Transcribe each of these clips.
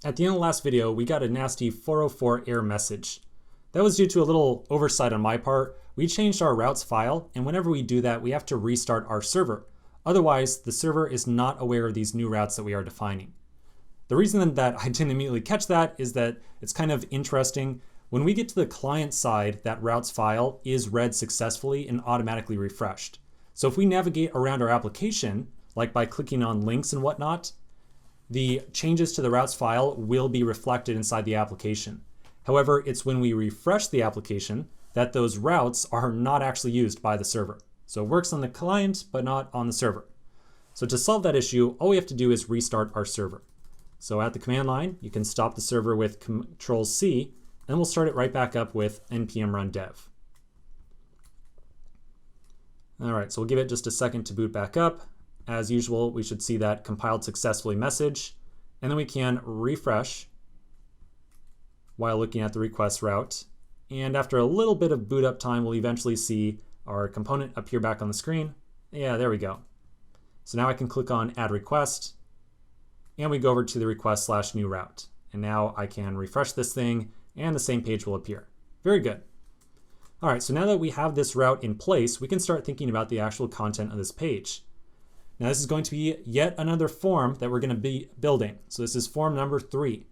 At the end of the last video, we got a nasty 404 error message. That was due to a little oversight on my part. We changed our routes file, and whenever we do that, we have to restart our server. Otherwise, the server is not aware of these new routes that we are defining. The reason that I didn't immediately catch that is that it's kind of interesting. When we get to the client side, that routes file is read successfully and automatically refreshed. So if we navigate around our application, like by clicking on links and whatnot, the changes to the routes file will be reflected inside the application. However, it's when we refresh the application that those routes are not actually used by the server. So it works on the client, but not on the server. So to solve that issue, all we have to do is restart our server. So at the command line, you can stop the server with Control-C, and we'll start it right back up with npm run dev. All right, so we'll give it just a second to boot back up. As usual, we should see that compiled successfully message, and then we can refresh while looking at the request route. And after a little bit of boot up time, we'll eventually see our component appear back on the screen. Yeah, there we go. So now I can click on add request, and we go over to the request/new route. And now I can refresh this thing, and the same page will appear. Very good. All right, so now that we have this route in place, we can start thinking about the actual content of this page. Now this is going to be yet another form that we're going to be building. So this is form number 3.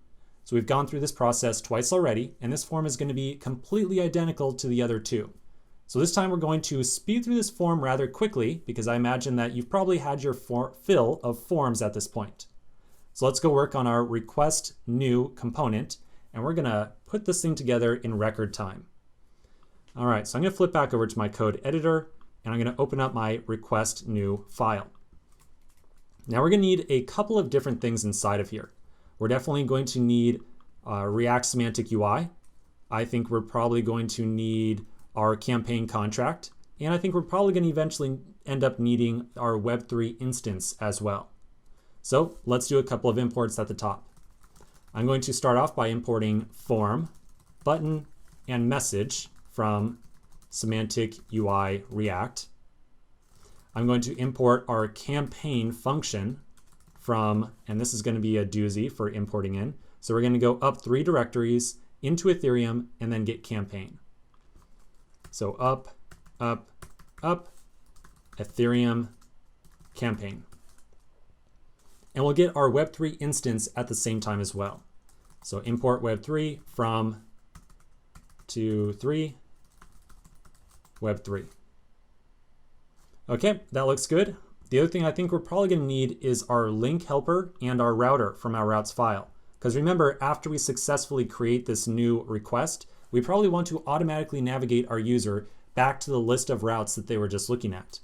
So we've gone through this process twice already, and this form is going to be completely identical to the other two. So this time we're going to speed through this form rather quickly because I imagine that you've probably had your fill of forms at this point. So let's go work on our request new component, and we're going to put this thing together in record time. All right, so I'm going to flip back over to my code editor, and I'm going to open up my request new file. Now we're going to need a couple of different things inside of here. We're definitely going to need React Semantic UI. I think we're probably going to need our campaign contract. And I think we're probably going to eventually end up needing our Web3 instance as well. So let's do a couple of imports at the top. I'm going to start off by importing form, button, and message from Semantic UI React. I'm going to import our campaign function from, and this is going to be a doozy for importing in. So we're going to go up 3 directories into Ethereum and then get campaign. So up, up, up, Ethereum, campaign. And we'll get our Web3 instance at the same time as well. So import Web3 from to 3, Web3. Okay, that looks good. The other thing I think we're probably going to need is our link helper and our router from our routes file. Because remember, after we successfully create this new request, we probably want to automatically navigate our user back to the list of routes that they were just looking at.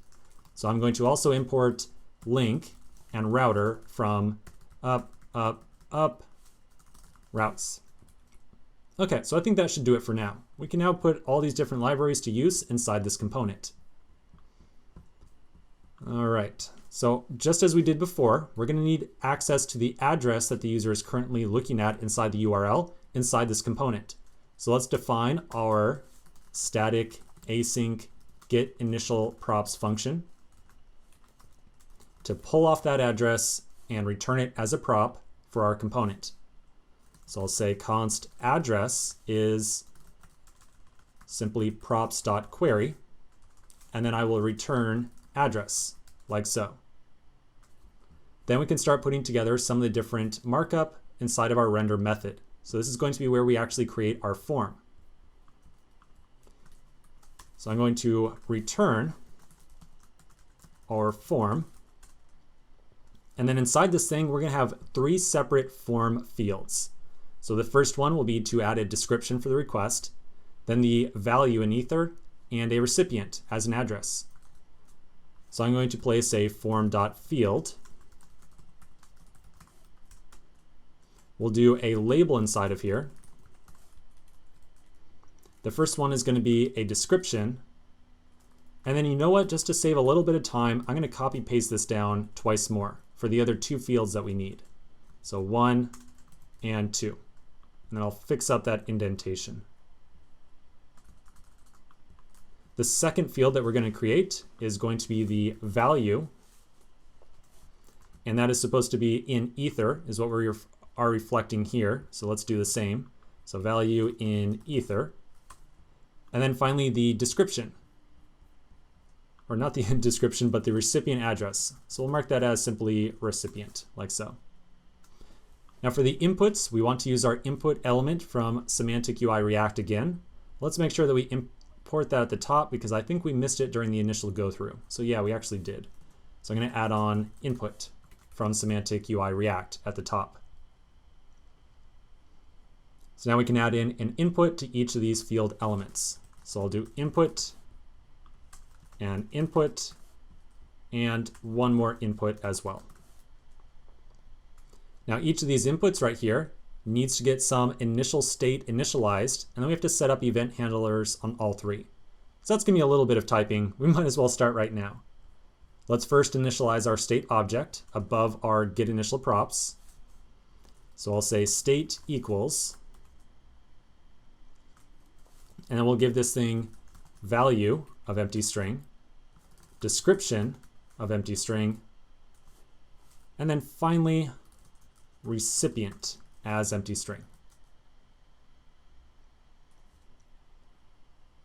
So I'm going to also import link and router from up, up, up, routes. Okay, so I think that should do it for now. We can now put all these different libraries to use inside this component. All right, so just as we did before, we're going to need access to the address that the user is currently looking at inside the URL inside this component. So let's define our static async get initial props function to pull off that address and return it as a prop for our component. So I'll say const address is simply props.query, and then I will return address, like so. Then we can start putting together some of the different markup inside of our render method. So this is going to be where we actually create our form. So I'm going to return our form. And then inside this thing, we're going to have 3 separate form fields. So the first one will be to add a description for the request, then the value in Ether, and a recipient as an address. So I'm going to place a form.field. We'll do a label inside of here. The first one is going to be a description. And then you know what, just to save a little bit of time, I'm going to copy paste this down twice more for the other 2 fields that we need. So 1 and 2. And then I'll fix up that indentation. The second field that we're going to create is going to be the value, and that is supposed to be in Ether, is what we're are reflecting here. So let's do the same. So value in ether. And then finally the description. Or not the description, but the recipient address. So we'll mark that as simply recipient, like so. Now for the inputs, we want to use our input element from Semantic UI React again. Let's make sure that we import that at the top because I think we missed it during the initial go through. So yeah, we actually did. So I'm going to add on input from Semantic UI React at the top. So now we can add in an input to each of these field elements. So I'll do input and one more input as well. Now each of these inputs right here needs to get some initial state initialized, and then we have to set up event handlers on all three. So that's going to be a little bit of typing. We might as well start right now. Let's first initialize our state object above our getInitialProps. So I'll say state equals, and then we'll give this thing value of empty string, description of empty string, and then finally recipient as empty string.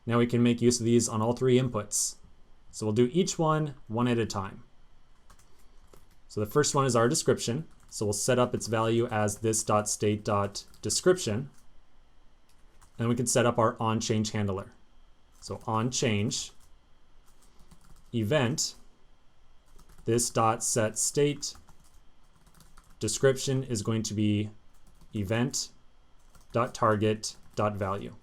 Now we can make use of these on all three inputs. So we'll do each one at a time. So the first one is our description. So we'll set up its value as this.state.description. And we can set up our onChange handler. So onChange event this.setState description is going to be event.target.value.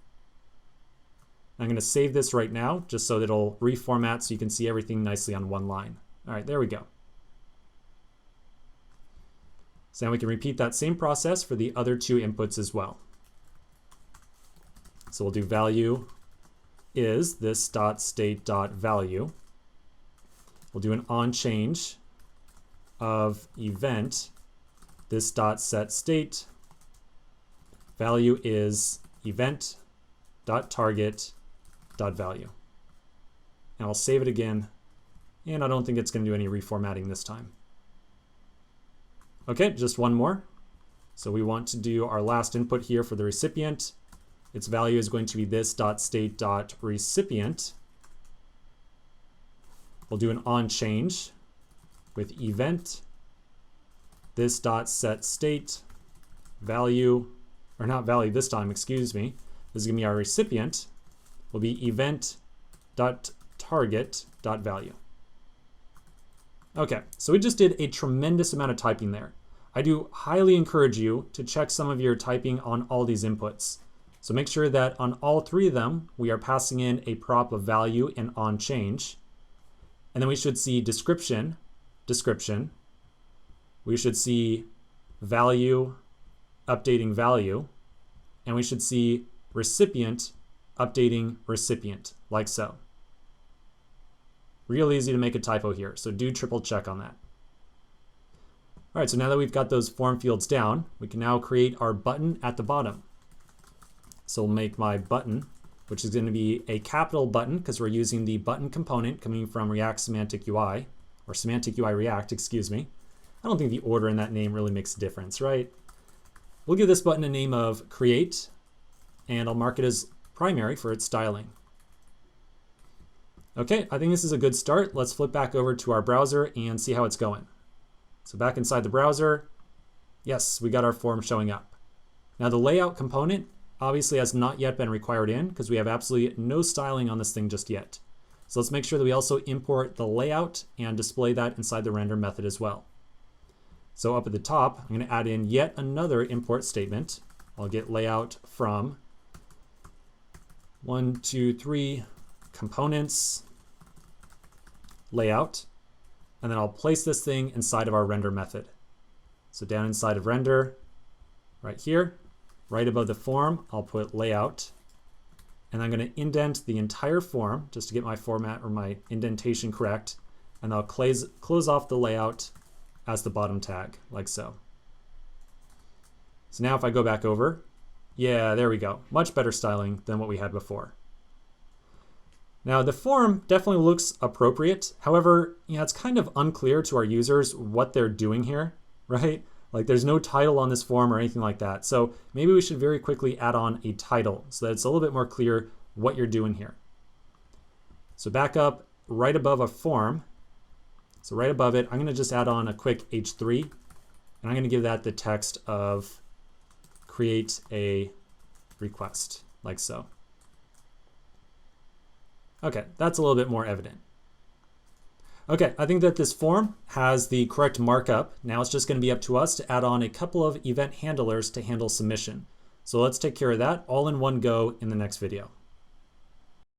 I'm going to save this right now just so that it'll reformat so you can see everything nicely on one line. All right, there we go. So now we can repeat that same process for the other two inputs as well. So we'll do value is this.state.value. We'll do an onChange of event this.setState. Value is event.target.value. And I'll save it again, and I don't think it's going to do any reformatting this time. Okay, just one more. So we want to do our last input here for the recipient. Its value is going to be this.state.recipient. We'll do an onChange with event this.setState value, or not value this time, excuse me. This is going to be our recipient, will be event.target.value. Okay, so we just did a tremendous amount of typing there. I do highly encourage you to check some of your typing on all these inputs. So make sure that on all three of them, we are passing in a prop of value and onChange. And then we should see description. We should see value, updating value. And we should see recipient, updating recipient, like so. Real easy to make a typo here, so do triple check on that. All right, so now that we've got those form fields down, we can now create our button at the bottom. So we'll make my button, which is going to be a capital button because we're using the button component coming from React Semantic UI, or Semantic UI React, excuse me. I don't think the order in that name really makes a difference, right? We'll give this button a name of create, and I'll mark it as primary for its styling. Okay, I think this is a good start. Let's flip back over to our browser and see how it's going. So back inside the browser, yes, we got our form showing up. Now the layout component obviously has not yet been required in because we have absolutely no styling on this thing just yet. So let's make sure that we also import the layout and display that inside the render method as well. So up at the top, I'm going to add in yet another import statement. I'll get layout from 1, 2, 3 components, layout, and then I'll place this thing inside of our render method. So down inside of render, right here, right above the form, I'll put layout, and I'm going to indent the entire form just to get my format or my indentation correct, and I'll close off the layout as the bottom tag, like so. So now if I go back over, yeah, there we go. Much better styling than what we had before. Now the form definitely looks appropriate. However, it's kind of unclear to our users what they're doing here, right? Like there's no title on this form or anything like that. So maybe we should very quickly add on a title so that it's a little bit more clear what you're doing here. So back up right above a form. So right above it, I'm going to just add on a quick H3, and I'm going to give that the text of create a request, like so. Okay, that's a little bit more evident. Okay, I think that this form has the correct markup. Now it's just going to be up to us to add on a couple of event handlers to handle submission. So let's take care of that all in one go in the next video.